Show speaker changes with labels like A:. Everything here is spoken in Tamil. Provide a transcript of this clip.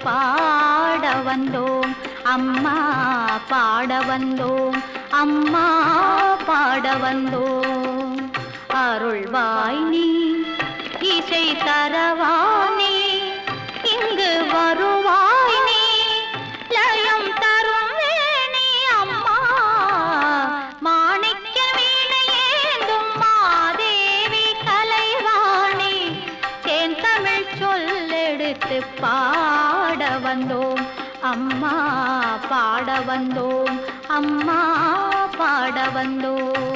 A: பாட வந்தோம் அம்மா பாட வந்தோம் அம்மா பாட வந்தோம் அருள்வாய் நீ இசை தரவானே இங்கு வருவாய் நீ லயம் தரும் வேணி அம்மா மாணிக்க வீணையேந்தும் மாதேவி கலைவாணி தேன் தமிழ் சொல்லெடுத்து பாட வந்தோம் அம்மா பாட வந்தோம் அம்மா பாட வந்தோம்